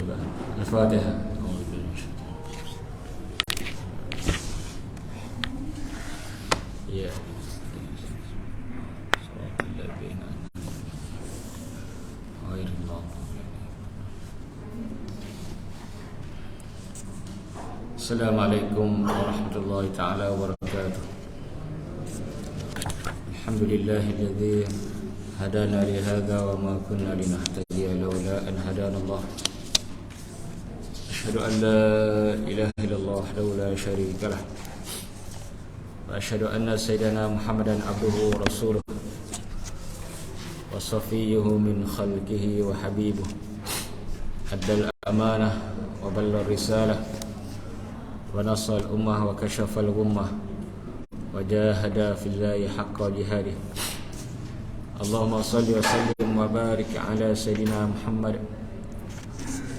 Bismillah. Al-Fatihah. Ya. Assalamualaikum warahmatullahi taala wabarakatuh. Alhamdulillahilladzi hadana li hadza wa ma kunna linahtadiya laula an hadana Allah. Asyhadu an la ilaha illallah wahdahu la syarika lah. Wa asyhadu anna sayyidana Muhammadan abduhu wa rasuluh wa safiyyuhu min khalqihi wa habibuh. Addal amanah wa ballar risalah wa nasal ummah wa kashafal ghummah wa jahada fillahi haqqa jihadih. Allahumma salli wa sallim wa barik ala sayyidina Muhammad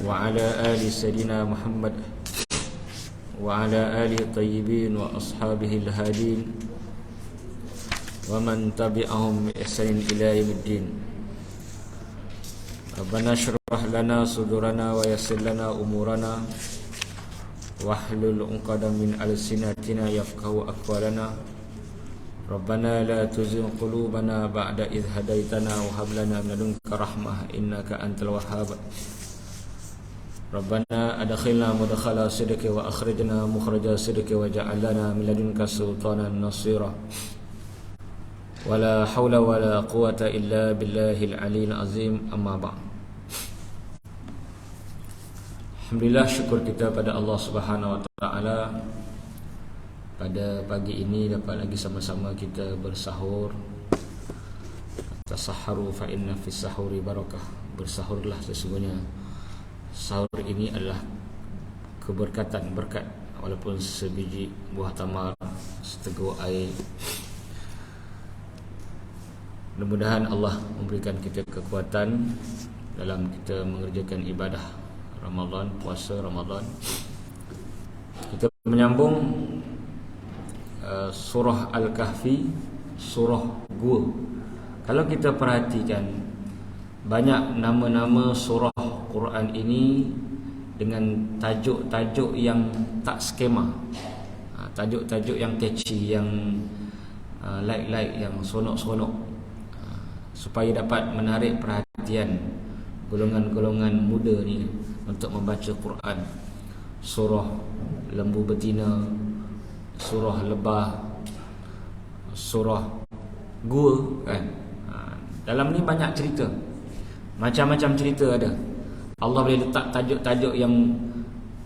wa ala ali sayyidina Muhammad wa ala alihi tayyibin wa ashabihi al-hadin wa man tabi'ahum bi ihsanin ila yaumiddin. Rabbana shrah lana sudurana wa yassir lana umurana wahlul 'uqdatam min alsinatina yafqahu aqwalana. Rabbana la tuzigh qulubana ba'da idh hadaitana wa hab lana min ladunka rahmah innaka antal wahhab. Rabbana adkhilna mudkhala sidqi wa akhrijna mukhraja sidqi wa ja'al lana min ladunka sultanan nasira. Wala haula wala quwwata illa billahil aliyyil azim. Amma ba'd. Alhamdulillah, syukur kita pada Allah Subhanahu wa taala, pada pagi ini dapat lagi sama-sama kita bersahur. Tasahharu fa inna fis sahuri barakah. Bersahurlah, sesungguhnya sahur ini adalah keberkatan, berkat, walaupun sebiji buah tamar, seteguk air. Mudah-mudahan Allah memberikan kita kekuatan dalam kita mengerjakan ibadah Ramadan, puasa Ramadan. Kita menyambung surah Al-Kahfi, surah Gua. Kalau kita perhatikan, banyak nama-nama surah Quran ini dengan tajuk-tajuk yang tak skema, tajuk-tajuk yang catchy, yang like, yang sonok-sonok, supaya dapat menarik perhatian golongan-golongan muda ni untuk membaca Quran. Surah lembu betina, surah lebah, surah Gua, kan? Dalam ni banyak cerita, macam-macam cerita ada. Allah boleh letak tajuk-tajuk yang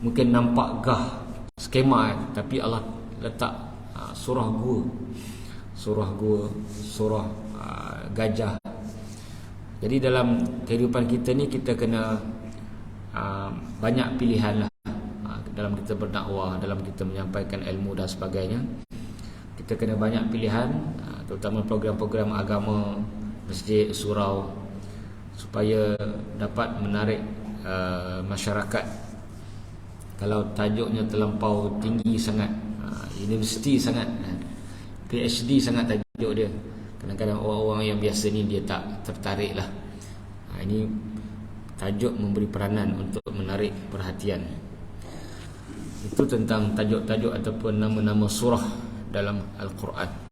mungkin nampak gah, skema, tapi Allah letak surah Gua, surah Gua, surah gajah. Jadi dalam kehidupan kita ni kita kena banyak pilihan lah, dalam kita berdakwah, dalam kita menyampaikan ilmu dan sebagainya. Kita kena banyak pilihan, terutama program-program agama, masjid, surau, supaya dapat menarik masyarakat. Kalau tajuknya terlampau tinggi sangat, universiti sangat, PhD sangat tajuk dia, kadang-kadang orang-orang yang biasa ni dia tak tertarik lah. Ini tajuk memberi peranan untuk menarik perhatian. Itu tentang tajuk-tajuk ataupun nama-nama surah dalam Al-Quran.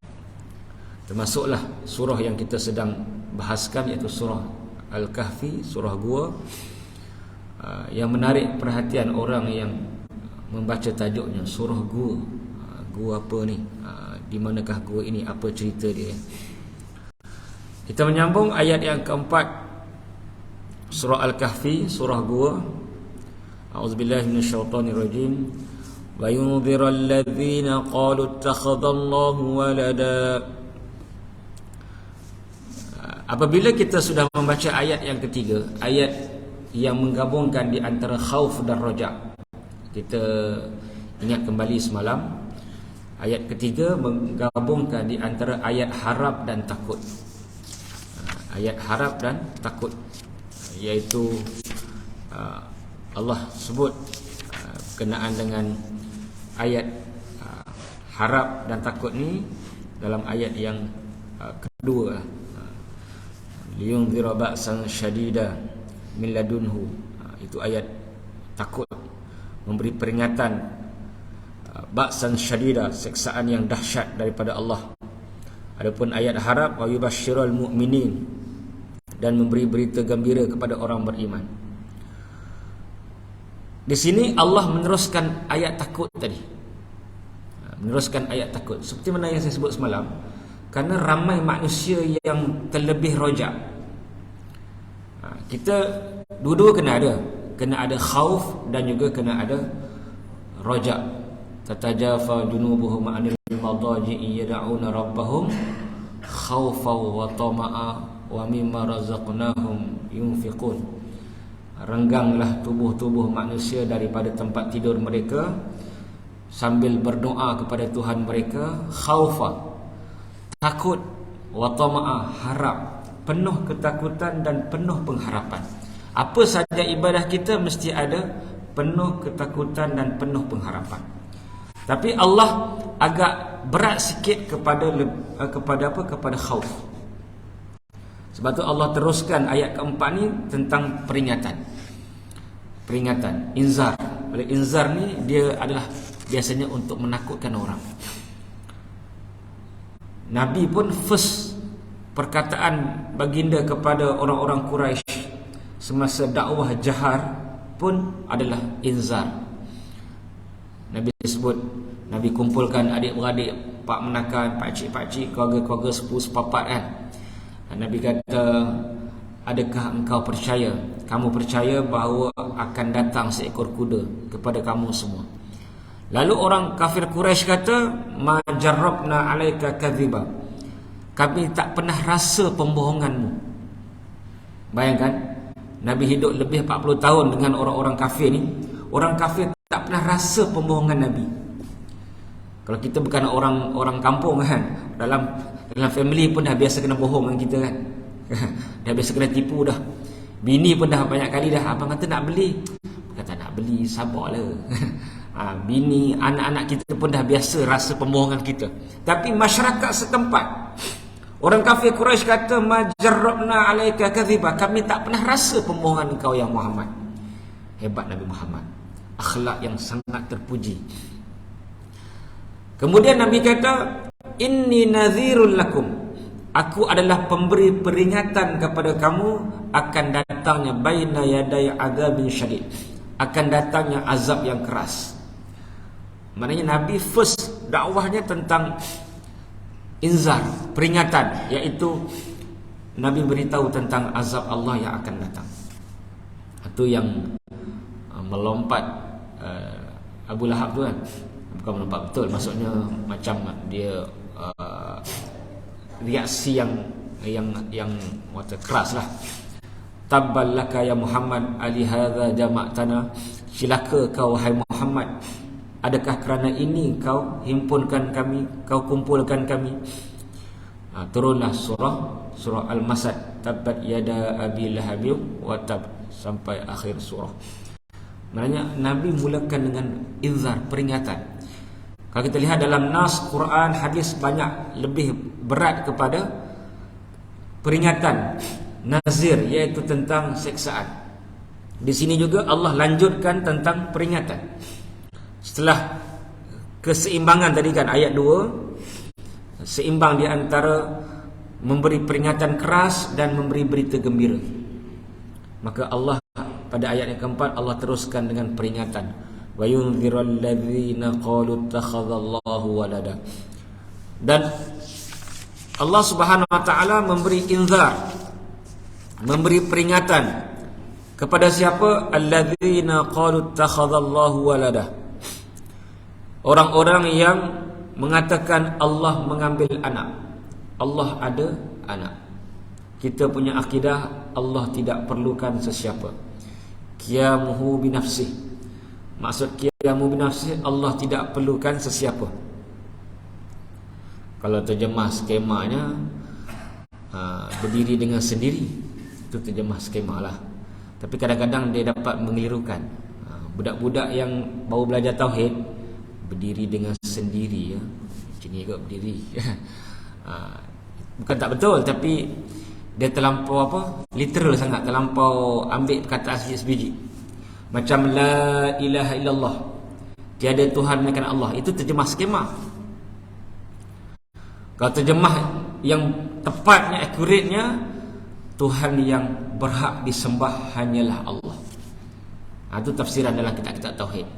Termasuklah surah yang kita sedang bahaskan, iaitu surah Al-Kahfi, surah Gua, yang menarik perhatian orang yang membaca tajuknya, surah Gua. Gua apa ni? Di manakah Gua ini? Apa cerita dia? Kita menyambung ayat yang keempat, surah Al-Kahfi, surah Gua. A'udzubillahi minasyaitonirrajim. Wa yunziral ladzina qalu ittakhadallahu walada. Apabila kita sudah membaca ayat yang ketiga, ayat yang menggabungkan di antara khauf dan raja, kita ingat kembali semalam, ayat ketiga menggabungkan di antara ayat harap dan takut. Ayat harap dan takut, iaitu Allah sebut berkenaan dengan ayat harap dan takut ni dalam ayat yang kedua. Liyunzira ba'san syadida min ladunhu. Itu ayat takut, memberi peringatan, ba'san syadida, siksaan yang dahsyat daripada Allah. Adapun ayat harap, wa yubashshirul mu'minin, dan memberi berita gembira kepada orang beriman. Di sini Allah meneruskan ayat takut tadi. Meneruskan ayat takut seperti mana yang saya sebut semalam, kerana ramai manusia yang terlebih rojak. Kita dua-dua kena ada khauf dan juga kena ada rojak. Tatajafa junubuhum 'anil madaji'i yad'una rabbahum khaufan wa tama'a wa mimma razaqnahum yunfiqun. Rengganglah tubuh-tubuh manusia daripada tempat tidur mereka sambil berdoa kepada Tuhan mereka, khaufa, takut, wa tama'a, harap, penuh ketakutan dan penuh pengharapan. Apa saja ibadah kita mesti ada penuh ketakutan dan penuh pengharapan. Tapi Allah agak berat sikit kepada khauf. Sebab tu Allah teruskan ayat keempat ni tentang peringatan, inzar. Oleh inzar ni dia adalah biasanya untuk menakutkan orang. Nabi pun first perkataan baginda kepada orang-orang Quraisy semasa dakwah jahar pun adalah inzar. Nabi sebut, Nabi kumpulkan adik-beradik, pak menakan, pakcik-pakcik, keluarga-keluarga sepupu sepapat kan. Nabi kata, adakah engkau percaya? Kamu percaya bahawa akan datang seekor kuda kepada kamu semua? Lalu orang kafir Quraisy kata, ma jarrabna alaika kadhiba. Kami tak pernah rasa pembohonganmu. Bayangkan, Nabi hidup lebih 40 tahun dengan orang-orang kafir ni. Orang kafir tak pernah rasa pembohongan Nabi. Kalau kita bukan orang kampung kan, dalam family pun dah biasa kena bohong dengan kita kan. Dah biasa kena tipu dah. Bini pun dah banyak kali dah, abang kata nak beli, kata nak beli, sabarlah. Bini, anak-anak kita pun dah biasa rasa pembohongan kita. Tapi masyarakat setempat, orang kafir Quraisy kata, ma jarrabna alaika kadhiba. Kami tak pernah rasa pembohongan engkau ya Muhammad. Hebat Nabi Muhammad, akhlak yang sangat terpuji. Kemudian Nabi kata, inni nadhirul lakum. Aku adalah pemberi peringatan kepada kamu akan datangnya baina yaday adzabin syadid, akan datangnya azab yang keras. Maknanya Nabi first dakwahnya tentang inzar, peringatan, iaitu Nabi beritahu tentang azab Allah yang akan datang. Itu yang melompat Abu Lahab tu kan. Bukan melompat betul, maksudnya macam dia reaksi yang water keras lah. Tabballaka ya Muhammad ali hadza jama'tana. Celaka kau wahai Muhammad, adakah kerana ini kau himpunkan kami, kau kumpulkan kami? Turunlah surah Al-Masad, tabbat yada abi lahabin wa tab, sampai akhir surah. Maknanya Nabi mulakan dengan inzar, peringatan. Kalau kita lihat dalam nas Quran, hadis, banyak lebih berat kepada peringatan, nazir, iaitu tentang siksaan. Di sini juga Allah lanjutkan tentang peringatan. Setelah keseimbangan tadi kan, ayat 2 seimbang di antara memberi peringatan keras dan memberi berita gembira. Maka Allah pada ayat yang keempat, Allah teruskan dengan peringatan. Wa yunzirul ladzina qalu ittakhadallahu walada. Dan Allah Subhanahu wa taala memberi inzar, memberi peringatan kepada siapa? Alladzina qalu ittakhadallahu walada. Orang-orang yang mengatakan Allah mengambil anak, Allah ada anak. Kita punya akidah Allah tidak perlukan sesiapa. Qiyamuhu binafsih. Maksud qiyamu binafsih, Allah tidak perlukan sesiapa. Kalau terjemah skemanya berdiri dengan sendiri, itu terjemah skema lah. Tapi kadang-kadang dia dapat mengelirukan. Budak-budak yang baru belajar tauhid berdiri dengan sendiri ya. Macam ni juga berdiri. Bukan tak betul, tapi dia terlampau literal sangat, terlampau ambil perkataan sebiji. Macam la ilaha illallah, tiada Tuhan melainkan Allah, itu terjemah skema. Kalau terjemah yang tepatnya, akuratnya, Tuhan yang berhak disembah hanyalah Allah. Itu tafsiran dalam kitab-kitab tauhid.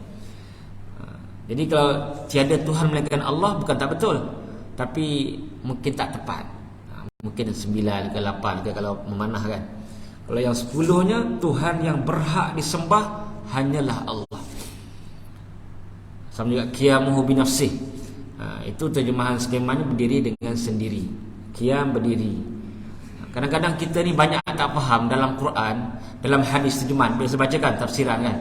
Jadi kalau tiada Tuhan melainkan Allah, bukan tak betul, tapi mungkin tak tepat. Mungkin 9 ke 8 ke kalau memanah kan. Kalau yang 10-nya, Tuhan yang berhak disembah hanyalah Allah. Sama juga qiyamuhu binafsih. Itu terjemahan skemanya berdiri dengan sendiri. Qiyam, berdiri. Kadang-kadang kita ni banyak tak faham dalam Quran, dalam hadis terjemahan. Biasa bacakan tafsiran kan.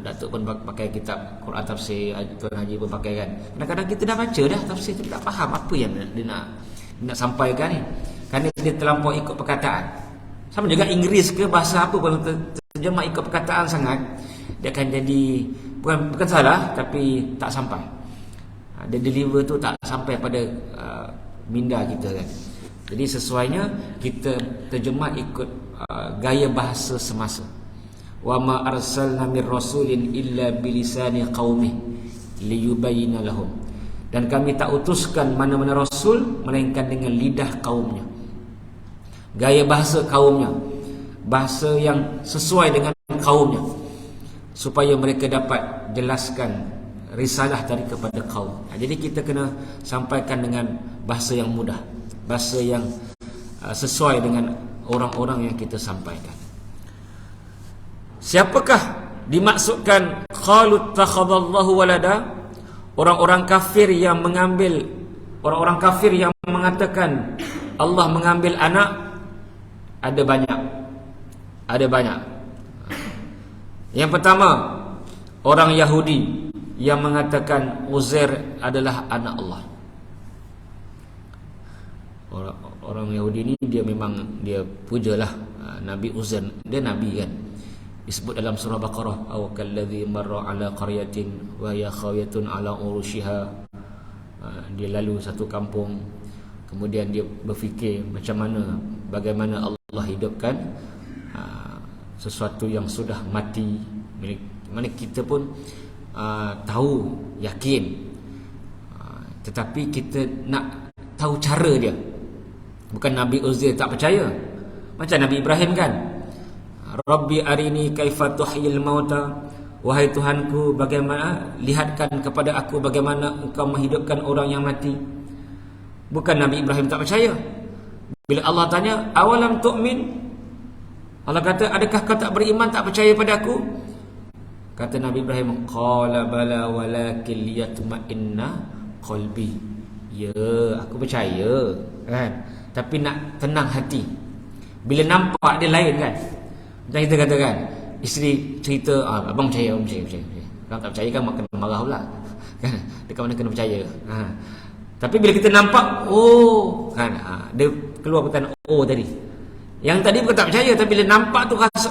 Datuk pun pakai kitab Quran tafsir, Tuan Haji pun pakai kan. Kadang-kadang kita dah baca dah tafsir tu, tak faham apa yang dia nak sampaikan ni. Kerana dia terlampau ikut perkataan. Sama juga Inggeris ke bahasa apa pun terjemah ikut perkataan sangat, dia akan jadi bukan salah, tapi tak sampai. Dia deliver tu tak sampai pada minda kita kan. Jadi sesuainya kita terjemah ikut gaya bahasa semasa. Wa ma arsalna mir rasulin illa bilisani qaumih liyubayyana lahum. Dan kami tak utuskan mana-mana rasul melainkan dengan lidah kaumnya. Gaya bahasa kaumnya, bahasa yang sesuai dengan kaumnya, supaya mereka dapat jelaskan risalah dari kepada kaum. Jadi kita kena sampaikan dengan bahasa yang mudah, bahasa yang sesuai dengan orang-orang yang kita sampaikan. Siapakah dimaksudkan qalu takhadallahu walada? Orang-orang kafir yang mengambil, orang-orang kafir yang mengatakan Allah mengambil anak, ada banyak. Ada banyak. Yang pertama, orang Yahudi yang mengatakan Uzair adalah anak Allah. Orang Yahudi ni dia memang dia pujalah Nabi Uzair, dia nabi kan. Disebut dalam surah Baqarah, aw kalladzi marra ala qaryatin wa hiya khawiyatun ala urushiha. Dia lalu satu kampung, kemudian dia berfikir bagaimana Allah hidupkan sesuatu yang sudah mati. Mana kita pun tahu, yakin, tetapi kita nak tahu cara dia. Bukan Nabi Uzair tak percaya, macam Nabi Ibrahim kan, Rabbi arini kaifa tuhyil mauta, wahai Tuhanku, bagaimana, lihatkan kepada aku bagaimana engkau menghidupkan orang yang mati. Bukan Nabi Ibrahim tak percaya. Bila Allah tanya, awalam tu'min, Allah kata, adakah kau tak beriman, tak percaya pada aku? Kata Nabi Ibrahim, qala bala walakin liyatma'inna qalbi. Ya, aku percaya kan, tapi nak tenang hati. Bila nampak dia lain kan. Macam kita katakan, isteri cerita, abang percaya. Kalau tak percaya kan mak kena marah pula kan? Dekat mana kena percaya. Tapi bila kita nampak, kan, dia keluar perkataan tadi. Yang tadi bukan tak percaya, tapi bila nampak tu rasa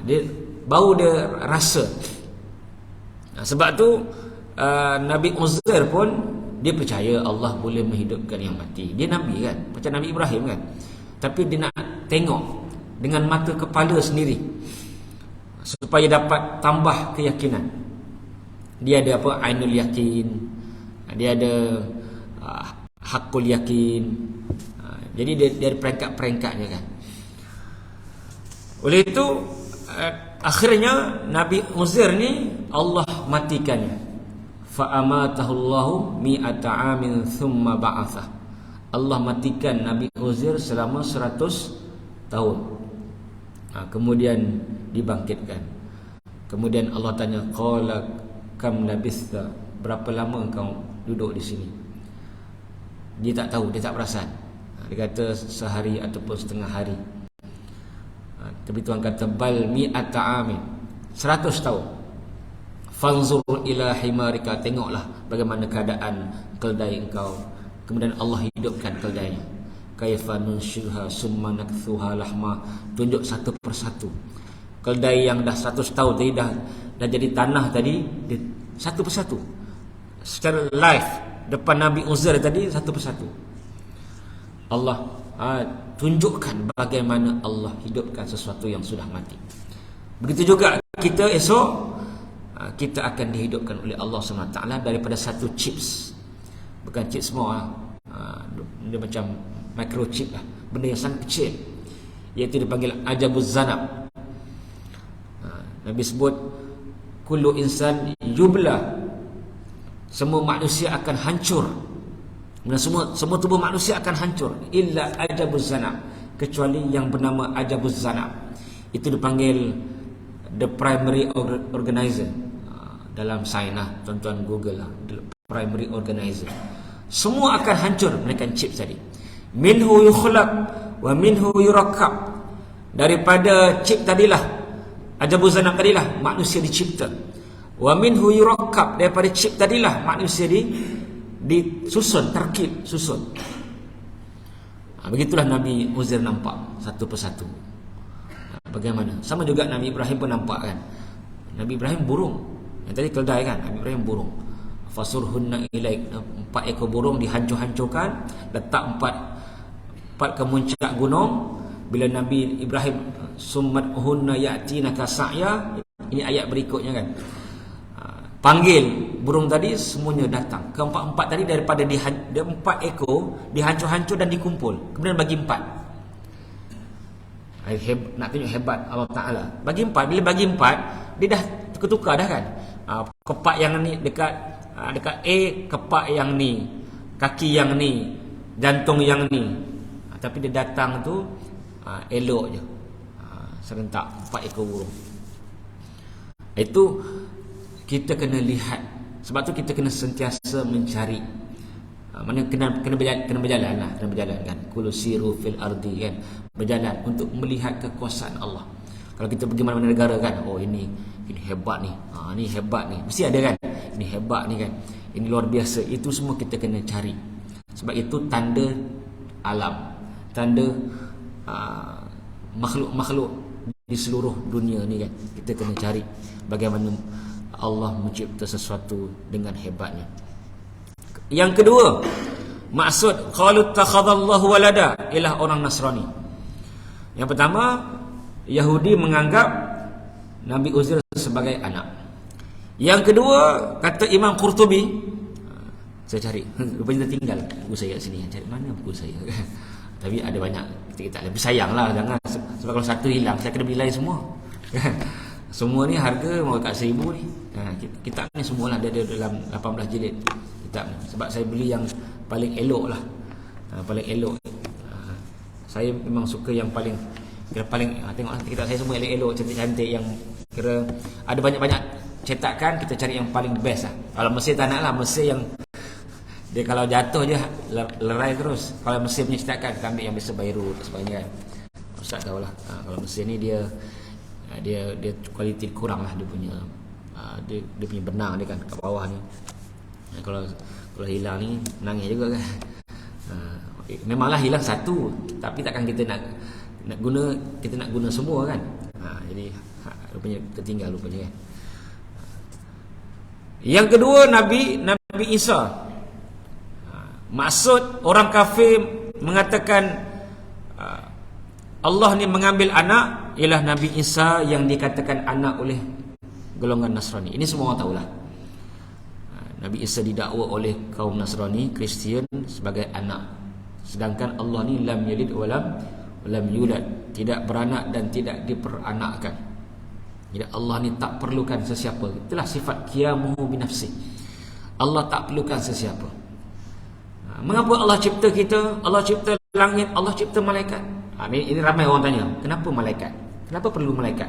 dia baru dia rasa. Sebab tu Nabi Uzair pun dia percaya Allah boleh menghidupkan yang mati. Dia Nabi kan, macam Nabi Ibrahim kan. Tapi dia nak tengok dengan mata kepala sendiri, supaya dapat tambah keyakinan. Dia ada apa? Ainul yakin, dia ada hakul yakin. Jadi dia ada peringkat-peringkatnya kan. Oleh itu akhirnya Nabi Uzair ni Allah matikannya. Fa amatahullahu mi'ata amin thumma ba'athah. Allah matikan Nabi Uzair selama 100 tahun. Kemudian dibangkitkan. Kemudian Allah tanya, qala kam labista, berapa lama engkau duduk di sini? Dia tak tahu, dia tak perasan. Dia kata sehari ataupun setengah hari. Tapi Tuhan kata bal mi'ata amin, 100 tahun. Fanzur ila himarika, tengoklah bagaimana keadaan keldai engkau. Kemudian Allah hidupkan keldainya. Kaifa nunshiha summa nakthuha lahma, tunjuk satu persatu. Keldai yang dah 100 tahun tadi dah jadi tanah tadi, dia satu persatu secara live depan Nabi Uzair tadi, satu persatu Allah tunjukkan bagaimana Allah hidupkan sesuatu yang sudah mati. Begitu juga kita esok kita akan dihidupkan oleh Allah SWT daripada satu chips. Bukan chip semua, dia macam microchip lah, benda yang sangat kecil, iaitu dipanggil ajabuz zanab. Nabi sebut kullu insan yubla, semua manusia akan hancur, semua tubuh manusia akan hancur, illa ajabuz zanab, kecuali yang bernama ajabuz zanab. Itu dipanggil the primary organizer. Dalam sains lah, tuan-tuan Google lah, the primary organizer. Semua akan hancur menekan chip tadi. Minhu yukhlaq wa minhu yurakkab. Daripada chip tadilah, ajabuz zanab tadilah manusia dicipta. Wa minhu yurakkab, daripada chip tadilah manusia disusun, terkib, susun. Begitulah Nabi Uzair nampak satu persatu. Bagaimana? Sama juga Nabi Ibrahim pun nampak kan. Nabi Ibrahim burung. Yang tadi keldai kan, Nabi Ibrahim burung. Fasurhunna ilaik, 4 ekor burung dihancur-hancurkan, letak 4 kemuncak gunung. Bila Nabi Ibrahim summathunna yatinaka sa'ya, ini ayat berikutnya kan. Panggil burung tadi, semuanya datang. Keempat-empat tadi daripada 4 ekor dihancur-hancur dan dikumpul, kemudian bagi 4. Nak tunjuk hebat Allah Ta'ala. Bagi 4, bila bagi 4, dia dah tukar dah kan. Kepak yang ni dekat A, kepak yang ni, kaki yang ni, jantung yang ni. Tapi dia datang tu elok je, serentak 4 ekor burung. Itu kita kena lihat. Sebab tu kita kena sentiasa mencari. Mana kena berjalan lah, kena berjalan kan. Qul siru fil ardi kan, berjalan untuk melihat kekuasaan Allah. Kalau kita pergi mana-mana negara kan, oh ini hebat ni, ni hebat ni, mesti ada kan, ini hebat ni kan, ini luar biasa. Itu semua kita kena cari. Sebab itu tanda alam, tanda makhluk-makhluk di seluruh dunia ni kan, kita kena cari bagaimana Allah mencipta sesuatu dengan hebatnya. Yang kedua, maksud qalu takhadallahu walada ialah orang Nasrani. Yang pertama, Yahudi menganggap Nabi Uzair sebagai anak. Yang kedua, kata Imam Qurtubi, saya cari, rupanya tinggal buku saya kat sini. Cari mana buku saya? Tapi ada banyak, kita tak lebih sayanglah, jangan. Sebab kalau satu hilang, saya kena beli lain semua. Semua ni harga mau kat 1,000 ni. Kitab ni semualah ada dalam 18 jilid kitab ni. Sebab saya beli yang paling elok lah, paling elok. Saya memang suka yang paling tengok kitab saya semua elok-elok, cantik-cantik, yang kira ada banyak-banyak cetakan, kita cari yang paling best lah. Kalau Mesir tak nak lah, Mesir yang dia kalau jatuh je lerai terus. Kalau Mesir punya cetakan, kita ambil yang biasa Beirut dan sebagainya kan. Ustaz tahulah. Kalau Mesir ni dia kualiti kurang lah, dia punya dia punya benang dia kan kat bawah ni. Kalau hilang ni nangis juga kan. Memanglah hilang satu, tapi takkan kita nak guna semua kan. Jadi rupanya tertinggal rupanya kan. Yang kedua, Nabi Isa. Maksud orang kafir mengatakan Allah ni mengambil anak ialah Nabi Isa yang dikatakan anak oleh golongan Nasrani. Ini semua orang tahulah. Nabi Isa didakwa oleh kaum Nasrani, Kristian sebagai anak. Sedangkan Allah ni lam yalid wa lam yulad, tidak beranak dan tidak diperanakkan. Jadi Allah ni tak perlukan sesiapa. Itulah sifat qiyamuhu binafsi. Allah tak perlukan sesiapa. Mengapa Allah cipta kita? Allah cipta langit, Allah cipta malaikat. Ini ramai orang tanya, kenapa malaikat? Kenapa perlu malaikat?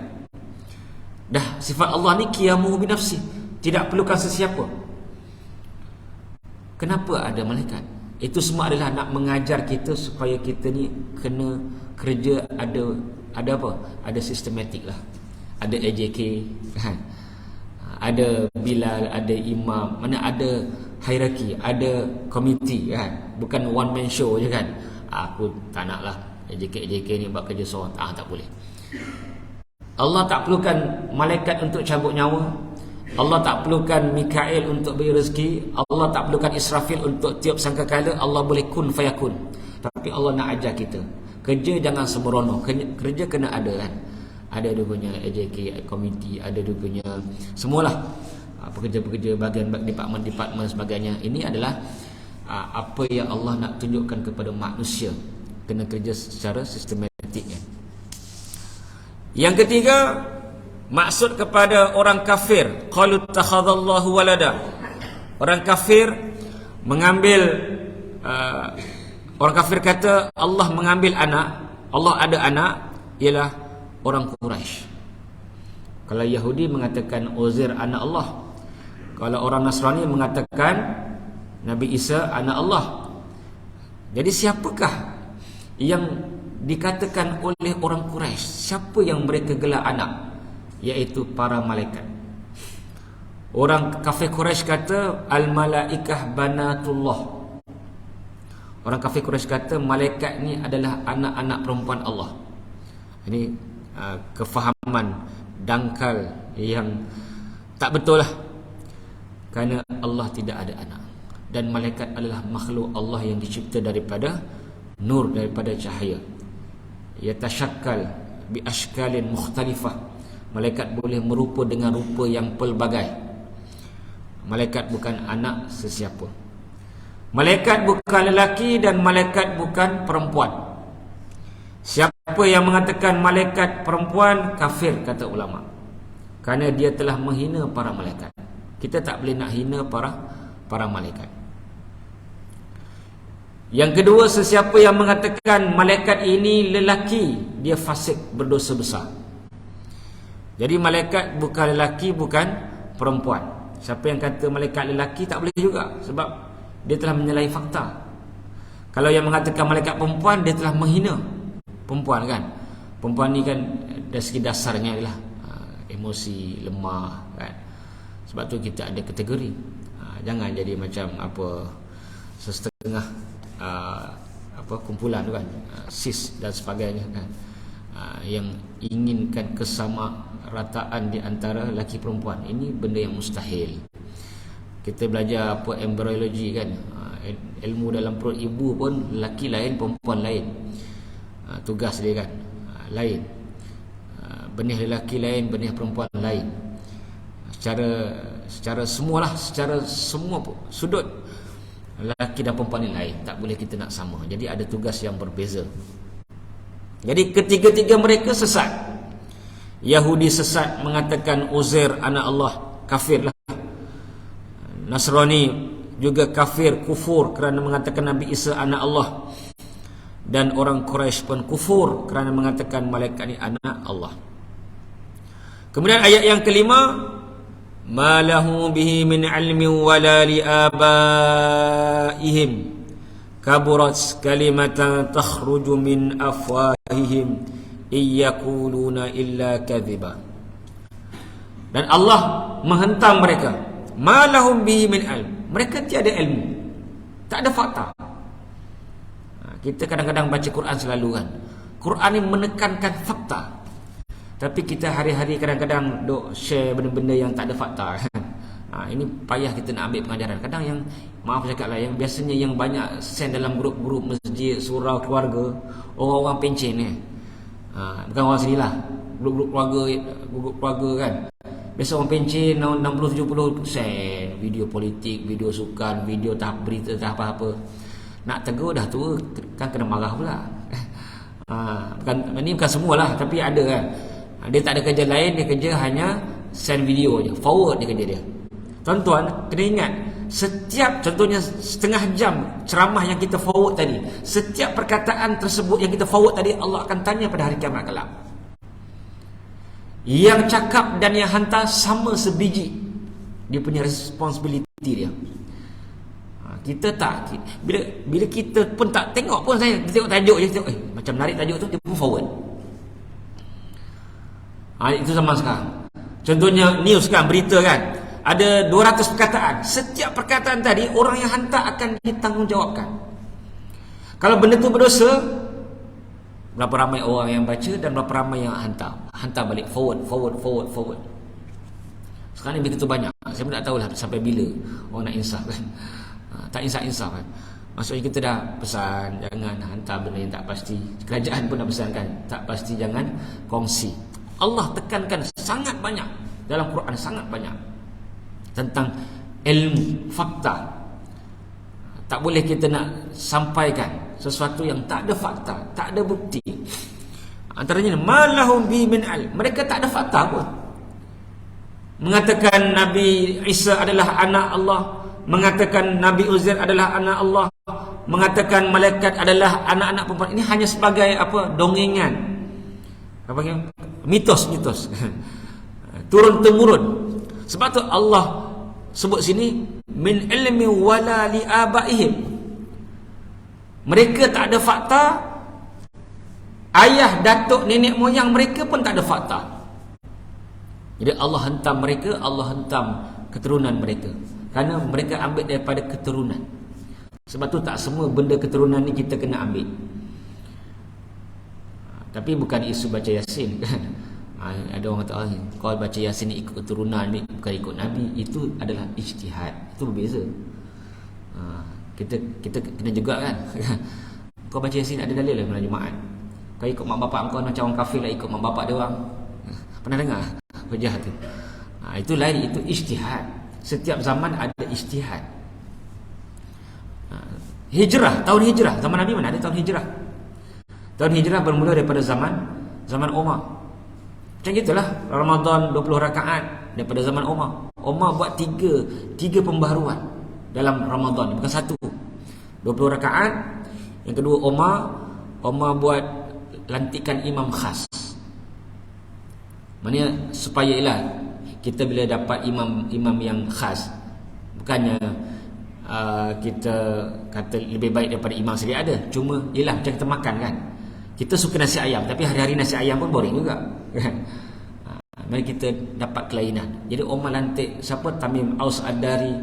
Dah sifat Allah ni qiyamuhu binafsi, tidak perlukan sesiapa. Kenapa ada malaikat? Itu semua adalah nak mengajar kita supaya kita ni kena kerja ada apa? Ada sistematik lah. Ada AJK kan? Ada Bilal, ada imam, mana ada hierarki, ada komiti kan? Bukan one man show je kan. Aku tak nak lah AJK ni buat kerja seorang. Tak boleh. Allah tak perlukan malaikat untuk cabut nyawa. Allah tak perlukan Mikail untuk beri rezeki. Allah tak perlukan Israfil untuk tiup sangkakala. Allah boleh kun fayakun. Tapi Allah nak ajar kita, kerja jangan sembrono. Kerja kena ada kan. ada dia punya AJK komiti, ada dia punya semualah pekerja-pekerja bahagian department sebagainya. Ini adalah apa yang Allah nak tunjukkan kepada manusia, kena kerja secara sistematik. Yang ketiga, maksud kepada orang kafir, qalu takhadallahu walada. Orang kafir mengambil orang kafir kata Allah mengambil anak, Allah ada anak, ialah orang Quraisy. Kalau Yahudi mengatakan Uzair anak Allah, kalau orang Nasrani mengatakan Nabi Isa anak Allah. Jadi siapakah yang dikatakan oleh orang Quraisy? Siapa yang mereka gelar anak? Iaitu para malaikat. Orang kafir Quraisy kata al-malaikah banatullah. Orang kafir Quraisy kata malaikat ni adalah anak-anak perempuan Allah. Ini kefahaman dangkal yang tak betul lah. Kerana Allah tidak ada anak, dan malaikat adalah makhluk Allah yang dicipta daripada nur, daripada cahaya. Yatashakkal bi ashkalin mukhtalifah. Malaikat boleh merupa dengan rupa yang pelbagai. Malaikat bukan anak sesiapa. Malaikat bukan lelaki dan malaikat bukan perempuan. Siapa yang mengatakan malaikat perempuan, kafir, kata ulama. Kerana dia telah menghina para malaikat. Kita tak boleh nak hina para malaikat. Yang kedua, sesiapa yang mengatakan malaikat ini lelaki, dia fasik, berdosa besar. Jadi malaikat bukan lelaki, bukan perempuan. Siapa yang kata malaikat lelaki, tak boleh juga, sebab dia telah menyalahi fakta. Kalau yang mengatakan malaikat perempuan, dia telah menghina perempuan, kan. Perempuan ni kan dari segi dasarnya adalah emosi, lemah, kan. Sebab tu kita ada kategori. Jangan jadi macam setengah kumpulan tu kan, sis dan sebagainya, kan, yang inginkan kesamarataan di antara lelaki perempuan. Ini benda yang mustahil. Kita belajar embryologi, kan, ilmu dalam perut ibu pun lelaki lain, perempuan lain, tugas dia, kan, lain. Benih lelaki lain, benih perempuan lain. Secara semualah, secara semua sudut, lelaki dan perempuan ni lain. Tak boleh kita nak sama. Jadi ada tugas yang berbeza. Jadi ketiga-tiga mereka sesat. Yahudi sesat mengatakan Uzair anak Allah, kafir lah. Nasrani juga kafir, kufur kerana mengatakan Nabi Isa anak Allah. Dan orang Quraisy pun kufur kerana mengatakan malaikat ni anak Allah. Kemudian ayat yang kelima, ma lahu bihi min ilmin wala li abaihim kaburat kalimatan takhruju min afwahihim iyaquluna illa kadhiba. Dan Allah menghentam mereka, ma lahum bihi min ilm, mereka tiada ilmu, tak ada fakta. Kita kadang-kadang baca Quran selalu, kan, Quran ni menekankan fakta. Tapi kita hari-hari kadang-kadang duk share benda-benda yang tak ada fakta, kan. Ini payah kita nak ambil pengajaran. Kadang yang, maaf cakap lah, yang biasanya yang banyak send dalam grup-grup masjid, surau, keluarga, orang-orang pencen ni. Bukan orang sini lah, grup-grup keluarga, kan. Biasa orang pencen 60-70 send video politik, video sukan, video tahap berita, tahap apa-apa. Nak tegur dah tua, kan kena marah pula. Ini bukan semualah, tapi ada, kan. Dia tak ada kerja lain, dia kerja hanya send video je, forward dia kerja dia. Tuan-tuan kena ingat, setiap, contohnya setengah jam ceramah yang kita forward tadi, setiap perkataan tersebut yang kita forward tadi, Allah akan tanya pada hari kiamat kelak. Yang cakap dan yang hantar sama sebiji. Dia punya responsibility dia. Kita tak, bila kita pun tak tengok pun, saya tengok tajuk je, tengok, macam menarik tajuk tu, dia pun forward. Itu zaman sekarang. Contohnya news, kan, berita, kan, ada 200 perkataan. Setiap perkataan tadi orang yang hantar akan ditanggungjawabkan. Kalau benda tu berdosa, berapa ramai orang yang baca dan berapa ramai yang hantar balik, forward. Sekarang ni begitu banyak. Saya pun tak tahulah sampai bila orang nak insaf, kan. Tak insaf, kan. Maksudnya kita dah pesan jangan hantar benda yang tak pasti. Kerajaan pun dah pesan, kan, tak pasti jangan kongsi. Allah tekankan sangat banyak dalam Quran, sangat banyak tentang ilmu, fakta. Tak boleh kita nak sampaikan sesuatu yang tak ada fakta, tak ada bukti. Antaranya malahum bi min al, mereka tak ada fakta pun. Mengatakan Nabi Isa adalah anak Allah, mengatakan Nabi Uzair adalah anak Allah, mengatakan malaikat adalah anak-anak perempuan. Ini hanya sebagai apa? Dongengan. Apa yang mitos-mitos. Turun temurun. Sebab tu Allah sebut sini min ilmi wala li abaihim. Mereka tak ada fakta. Ayah, datuk, nenek moyang mereka pun tak ada fakta. Jadi Allah hentam mereka, Allah hentam keturunan mereka. Kerana mereka ambil daripada keturunan. Sebab tu tak semua benda keturunan ni kita kena ambil. Tapi bukan isu baca Yasin. Ada orang kata, kau baca Yasin ni ikut keturunan ni, bukan ikut Nabi. Itu adalah ijtihad. Itu berbeza. Kita kena juga kan. Kau baca Yasin ada dalil lah malam Jumaat. Kau ikut mak bapak kau macam orang kafir lah ikut mak bapak dia orang. Pernah dengar hujah tu? Itu lain, itu ijtihad. Setiap zaman ada ijtihad. Hijrah, tahun hijrah, zaman Nabi mana ada tahun hijrah? Tahun hijrah bermula daripada zaman Umar. Macam gitulah, Ramadan 20 rakaat daripada zaman Umar. Umar buat tiga pembaharuan dalam Ramadan, bukan satu. 20 rakaat. Yang kedua Umar buat lantikan imam khas. Maksudnya supaya ialah kita bila dapat imam yang khas, bukannya kita kata lebih baik daripada imam sedia ada. Cuma ialah macam kita makan kan, kita suka nasi ayam, tapi hari-hari nasi ayam pun boring juga kan. Mari kita dapat kelainan. Jadi Umar lantik siapa? Tamim Aus Ad-Dari.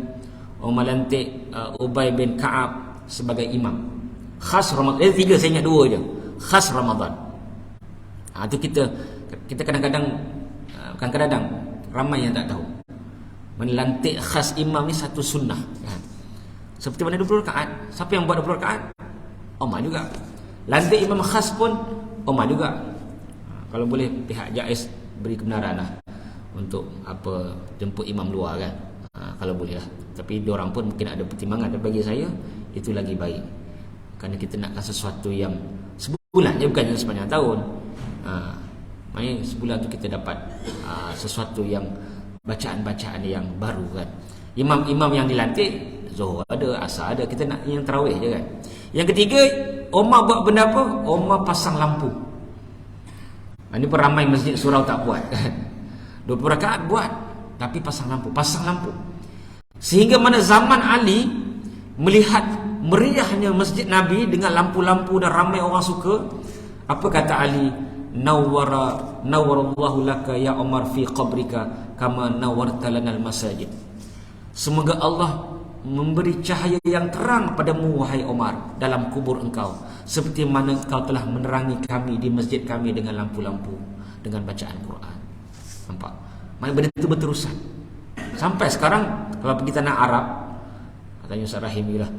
Umar lantik Ubay bin Ka'ab sebagai imam khas Ramadan. Tiga, saya ingat dua je khas Ramadan. Itu kita kadang-kadang ramai yang tak tahu. Melantik khas imam ni satu sunnah kan? Seperti mana 20 rakaat. Siapa yang buat 20 rakaat? Umar juga. Lantik imam khas pun Umar juga. Kalau boleh pihak Jais beri kebenaran lah untuk apa jemput imam luar kan. Kalau boleh lah. Tapi diorang pun mungkin ada pertimbangan. Dan bagi saya itu lagi baik. Kerana kita nakkan sesuatu yang sebulan je, bukan sepanjang tahun. Maksudnya sebulan tu kita dapat sesuatu yang bacaan-bacaan yang baru kan. Imam-imam yang dilantik Zuhur ada, Asar ada, kita nak yang tarawih je kan. Yang ketiga, Umar buat benda apa? Umar pasang lampu. Ini pun ramai masjid surau tak buat. 20 rakaat buat, tapi pasang lampu. Sehingga mana zaman Ali melihat meriahnya masjid Nabi dengan lampu-lampu dan ramai orang suka, apa kata Ali? Nawwarallahu laka ya Umar fi qabrika kama nawwarta lanal masajid. Semoga Allah memberi cahaya yang terang padamu wahai Umar dalam kubur engkau, seperti mana engkau telah menerangi kami di masjid kami dengan lampu-lampu, dengan bacaan Quran. Nampak? Maksudnya benda itu berterusan sampai sekarang. Kalau pergi tanah Arab, tanya Ustaz Rahim lah,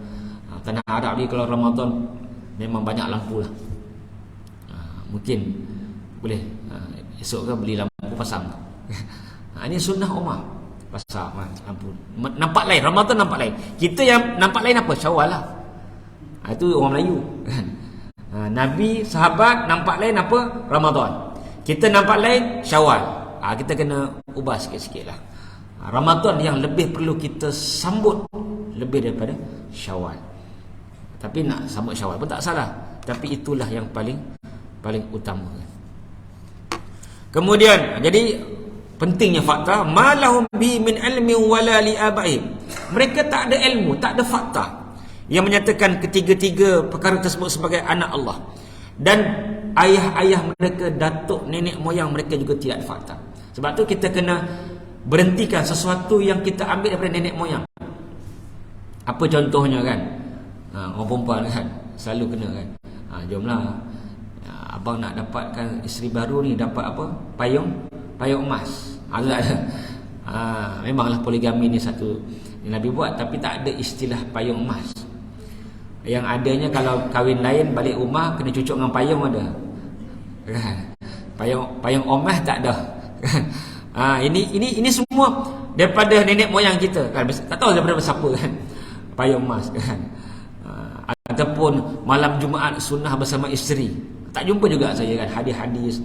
tanah Arab ni kalau Ramadan memang banyak lampu lah. Mungkin boleh esok ke beli lampu pasang. Ini sunnah Umar, pasang lampu. Nampak lain, Ramadan nampak lain. Kita yang nampak lain apa? Syawal lah. Itu orang Melayu kan. Nabi, sahabat nampak lain apa? Ramadan. Kita nampak lain Syawal. Kita kena ubah sikit-sikit lah. Ramadan yang lebih perlu kita sambut lebih daripada Syawal. Tapi nak sambut Syawal pun tak salah, tapi itulah yang paling utama. Kemudian jadi pentingnya fakta. Malahum bi min ilmi wala li abaihim. Mereka tak ada ilmu, tak ada fakta yang menyatakan ketiga-tiga perkara tersebut sebagai anak Allah. Dan ayah-ayah mereka, datuk, nenek moyang mereka juga tidak ada fakta. Sebab tu kita kena berhentikan sesuatu yang kita ambil daripada nenek moyang. Apa contohnya kan? Orang perempuan kan selalu kena kan. Jomlah, abang nak dapatkan isteri baru ni, dapat apa? Payung emas. Memanglah poligami ni satu yang Nabi buat, tapi tak ada istilah payung emas. Yang adanya kalau kahwin lain balik rumah kena cucuk dengan payung ada kan. Payung omah tak ada. Ini semua daripada nenek moyang kita kan. Tak tahu daripada siapa kan. Payung emas kan. Ataupun malam Jumaat sunnah bersama isteri. Tak jumpa juga saya kan hadis-hadis.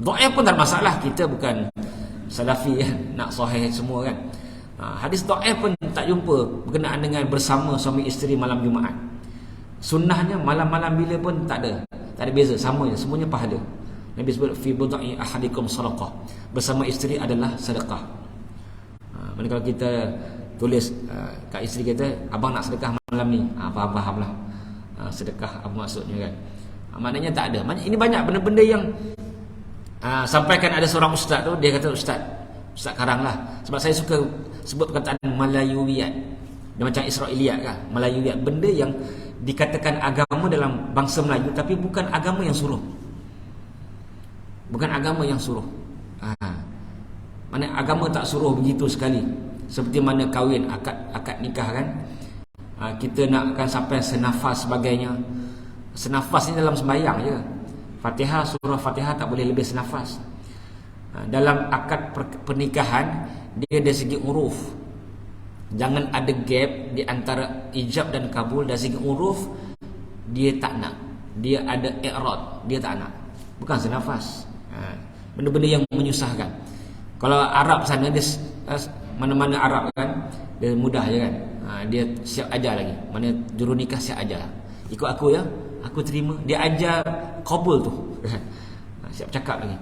Dhaif pun tak masalah, kita bukan salafi kan, nak sahih semua kan. Hadis dhaif pun tak jumpa berkenaan dengan bersama suami isteri malam Jumaat. Sunnahnya malam-malam bila pun tak ada beza, sama je, semuanya pahala. Nabi sebut fi budai ahadikum sadaqah, bersama isteri adalah sedekah. Mana kalau kita tulis kat isteri kita, abang nak sedekah malam ni, faham-fahamlah sedekah apa maksudnya kan. Maknanya tak ada. Ini banyak benda-benda yang sampaikan ada seorang ustaz tu, dia kata ustaz Karang lah, sebab saya suka sebut perkataan Melayuiyat. Dia macam Israiliyat kan, Melayuiyat, benda yang dikatakan agama dalam bangsa Melayu tapi bukan agama yang suruh. Bukan agama yang suruh. Mana agama tak suruh begitu sekali. Seperti mana kahwin, akad nikah kan. Kita nakkan sampai senafas sebagainya. Senafas ni dalam sembahyang je. Fatihah, surah Fatihah tak boleh lebih senafas. Dalam akad pernikahan, dia dari segi uruf, jangan ada gap di antara ijab dan kabul. Dari segi uruf, dia tak nak. Dia ada i'rad, dia tak nak. Bukan senafas. Benda-benda yang menyusahkan. Kalau Arab sana, dia mana-mana Arab kan, dia mudah je kan. Dia siap ajar lagi. Mana juru nikah siap ajar. Ikut aku ya, aku terima. Dia ajar qabul tu. Siap cakap lagi.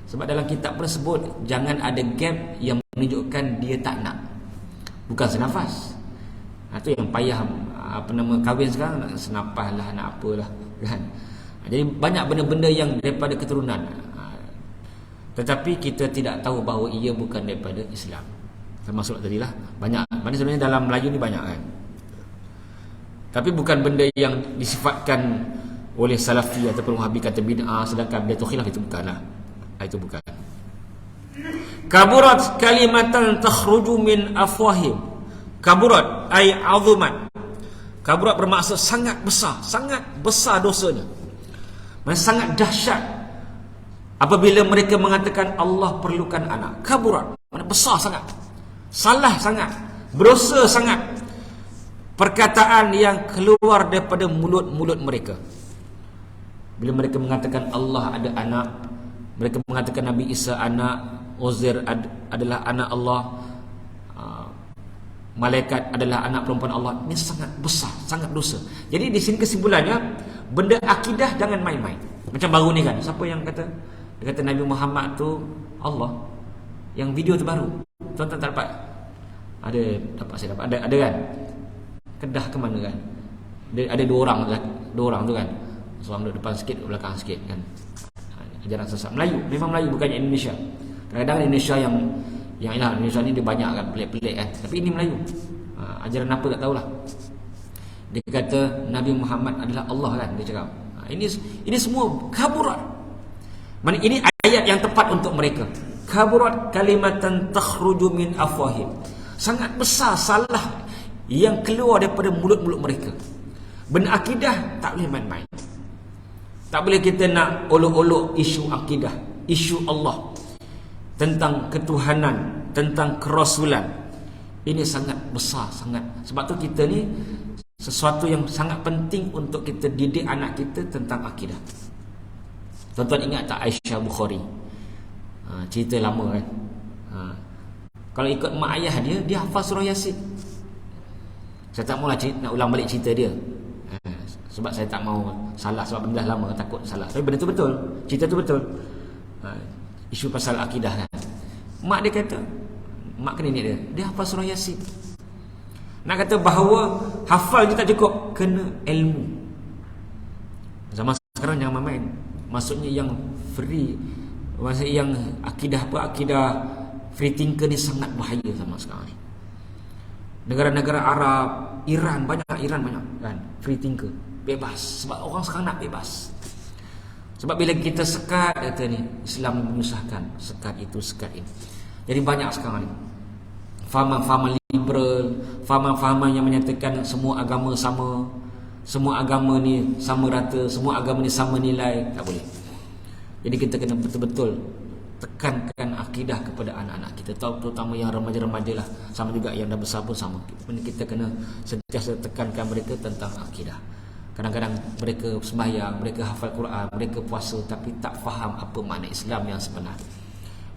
Sebab dalam kitab pun sebut jangan ada gap yang menunjukkan dia tak nak. Bukan senafas. Itu yang payah kahwin sekarang, nak senapah lah, nak apalah kan. Jadi banyak benda-benda yang daripada keturunan. Tetapi kita tidak tahu bahawa ia bukan daripada Islam. Termasuk tadilah banyak. Mana sebenarnya dalam Melayu ni banyak kan. Tapi bukan benda yang disifatkan oleh Salafi ataupun Wahabi kata bid'ah, sedangkan bid'ah khilaf, itu bukanlah. Itu bukan. Kaburat kalimatan takhruju min afwahim. Kaburat ay azuman. Kaburat bermaksud sangat besar dosanya. Maksudnya sangat dahsyat apabila mereka mengatakan Allah perlukan anak. Kaburat, maksudnya besar sangat. Salah sangat, berdosa sangat perkataan yang keluar daripada mulut-mulut mereka. Bila mereka mengatakan Allah ada anak, mereka mengatakan Nabi Isa anak, Uzair adalah anak Allah, malaikat adalah anak perempuan Allah. Ini sangat besar, sangat dosa. Jadi di sini kesimpulannya, benda akidah jangan main-main. Macam baru ni kan, siapa yang kata? Dia kata Nabi Muhammad tu Allah. Yang video tu baru, tuan-tuan tak dapat? Saya dapat. Ada kan? Kedah ke mana kan? Ada dua orang tu kan. Seorang duduk depan sikit, belakang sikit kan. Ajaran sesat Melayu, memang Melayu, bukannya Indonesia. Kadang-kadang Indonesia yang Indonesia ni dia banyak kan, pelik-pelik kan. Tapi ini Melayu. Ajaran apa tak tahulah. Dia kata Nabi Muhammad adalah Allah kan, dia cakap. Ini semua kaburat. Mana ini ayat yang tepat untuk mereka. Kaburat kalimatan takhruju min afwahim. Sangat besar salah yang keluar daripada mulut-mulut mereka. Benda akidah tak boleh main-main. Tak boleh kita nak olok-olok isu akidah, isu Allah, tentang ketuhanan, tentang kerasulan. Ini sangat besar, sangat. Sebab tu kita ni sesuatu yang sangat penting untuk kita didik anak kita tentang akidah. Tuan-tuan ingat tak Aisyah Bukhari? Cerita lama kan. Kalau ikut mak ayah dia hafal surah Yasin. Saya tak maulah nak ulang balik cerita dia. Sebab saya tak mau salah, sebab benda lama, takut salah. Tapi benda tu betul, cerita tu betul. Isu pasal akidah kan. Mak dia kata, mak ke nenek dia hafal surah Yasin. Nak kata bahawa hafal je tak cukup, kena ilmu. Zaman sekarang jangan main-main. Maksudnya yang free, maksudnya yang akidah free thinker ni sangat bahaya sama sekarang ni. Negara-negara Arab, Iran banyak kan, free thinker, bebas. Sebab orang sekarang nak bebas. Sebab bila kita sekat, kata ni Islam menyusahkan, sekat itu, sekat ini. Jadi banyak sekarang ni fahaman-fahaman liberal, fahaman-fahaman yang menyatakan semua agama sama, semua agama ni sama rata, semua agama ni sama nilai. Tak boleh. Jadi kita kena betul-betul tekankan akidah kepada anak-anak kita, terutama yang remaja-remaja lah, sama juga yang dah besar pun sama. Kita kena sentiasa tekankan mereka tentang akidah. Kadang-kadang mereka sembahyang, mereka hafal Quran, mereka puasa, tapi tak faham apa makna Islam yang sebenar.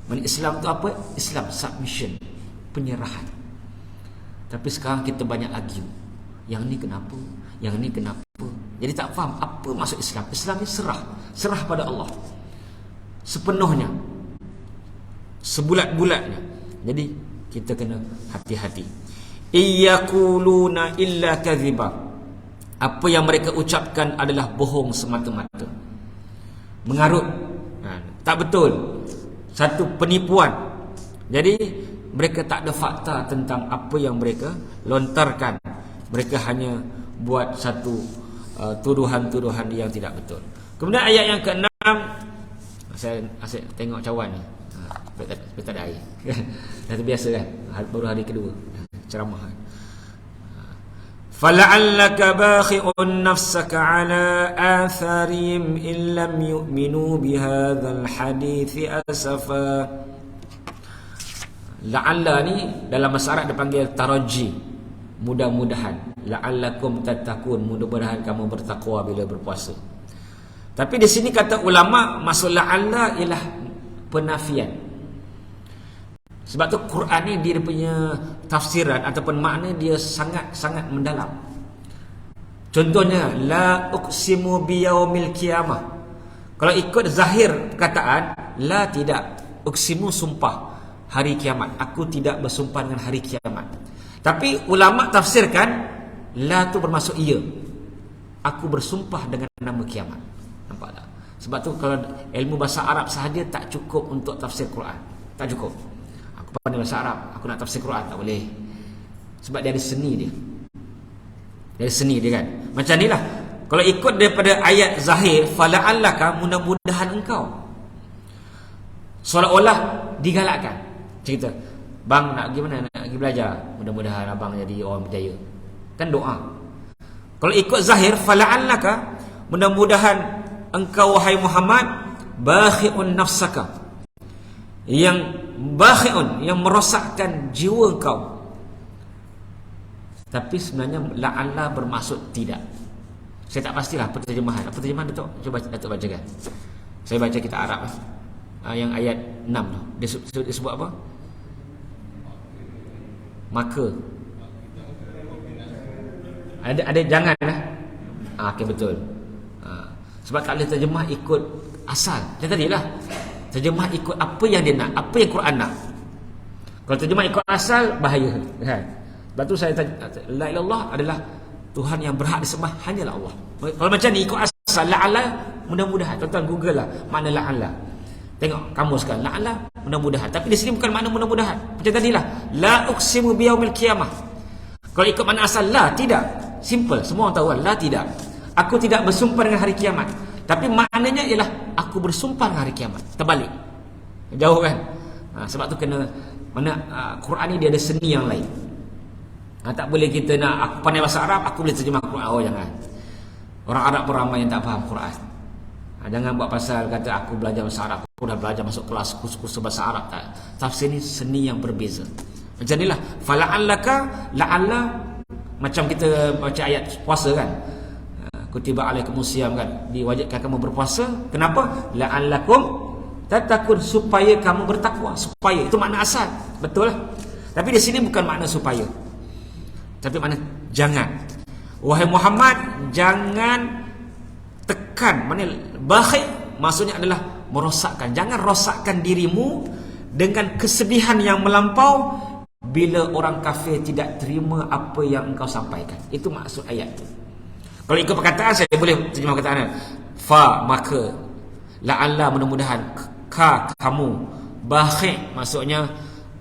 Makna Islam tu apa? Islam submission, penyerahan. Tapi sekarang kita banyak argue, yang ni kenapa, yang ni kenapa. Jadi tak faham apa maksud Islam. Islam ni serah pada Allah sepenuhnya, sebulat-bulatnya. Jadi kita kena hati-hati. Iyaquluna illa kadhiba. Apa yang mereka ucapkan adalah bohong semata-mata, mengarut, tak betul, satu penipuan. Jadi mereka tak ada fakta tentang apa yang mereka lontarkan. Mereka hanya buat satu tuduhan-tuduhan yang tidak betul. Kemudian ayat yang ke-6, saya asyik tengok cawan ni, tak ada air. Dah terbiasa kan, baru hari kedua ceramah. Fala'allaka bakhi'un nafsaka 'ala atharihim in lam yu'minu bihadzal hadithi asafa. La'alla ni dalam bahasa Arab dipanggil taraji, mudah-mudahan. La'allakum tattaqun, mudah-mudahan kamu bertakwa bila berpuasa. Tapi di sini kata ulama, maksud la'alla ialah penafian. Sebab tu Quran ni dia punya tafsiran ataupun makna dia sangat-sangat mendalam. Contohnya la uqsimu biyaumil qiyamah. Kalau ikut zahir perkataan, la tidak, uqsimu sumpah hari kiamat, aku tidak bersumpah dengan hari kiamat. Tapi ulama tafsirkan la tu bermaksud iya, aku bersumpah dengan nama kiamat. Nampak tak? Sebab tu kalau ilmu bahasa Arab sahaja tak cukup untuk tafsir Quran, tak cukup. Aku pandai bahasa Arab, aku nak tafsir Quran, tak boleh. Sebab dia ada seni dia. Dia ada seni dia kan. Macam ni lah, kalau ikut daripada ayat zahir, fala'allaka, mudah-mudahan engkau, seolah-olah digalakkan. Cerita, bang nak pergi mana? Nak pergi belajar, mudah-mudahan abang jadi orang berjaya. Kan doa. Kalau ikut zahir, fala'allaka, mudah-mudahan engkau wahai Muhammad, bakhi'un nafsaka, yang bakhi'un, yang merosakkan jiwa engkau. Tapi sebenarnya la'alla bermaksud tidak. Saya tak pastilah penterjemahan. Apa terjemahan Datuk? Cuba Datuk bacakan. Saya baca kitab Arab yang ayat 6 tu. Dia sebut apa? Maka ada jangan lah. Okey, betul. Sebab tak boleh terjemah ikut asal. Macam tadilah, terjemah ikut apa yang dia nak, apa yang Quran nak. Kalau terjemah ikut asal, bahaya kan? Sebab tu saya tanya, la ilallah adalah Tuhan yang berhak disembah hanyalah Allah. Kalau macam ni ikut asal, la'alla, mudah-mudahan. Tuan-tuan Google lah makna la'alla. Tengok kamus kan, la'alla, mudah-mudahan. Tapi di sini bukan makna mudah-mudahan. Macam tadilah, la uqsimu biyaumil qiyamah. Kalau ikut makna asal, la, tidak. Simple, semua orang tahu kan, la, tidak. Aku tidak bersumpah dengan hari kiamat. Tapi maknanya ialah aku bersumpah dengan hari kiamat. Terbalik. Jauh kan? Sebab tu kena, mana Quran ni dia ada seni yang lain. Tak boleh kita nak aku pandai bahasa Arab, aku boleh terjemah Quran. Oh, jangan. Orang Arab pun ramai yang tak faham Quran. Jangan buat pasal kata aku belajar bahasa Arab, aku dah belajar masuk kelas kursus bahasa Arab. Tak. Tafsir ni seni yang berbeza. Macam inilah, fala'allaka, la'alla, macam kita baca ayat puasa kan, kutiba alaikumusiyam kan, diwajibkan kamu berpuasa. Kenapa? La'allakum tattaqun, supaya kamu bertakwa. Supaya, itu makna asal. Betul lah. Tapi di sini bukan makna supaya, tapi makna jangan. Wahai Muhammad, jangan tekan. Mana bakhil maksudnya adalah merosakkan. Jangan rosakkan dirimu dengan kesedihan yang melampau bila orang kafir tidak terima apa yang engkau sampaikan. Itu maksud ayat. Kalau ikut perkataan, saya boleh terjemah perkataan. Fa, maka, la'alla, mudah-mudahan, ka, kamu, bakhil maksudnya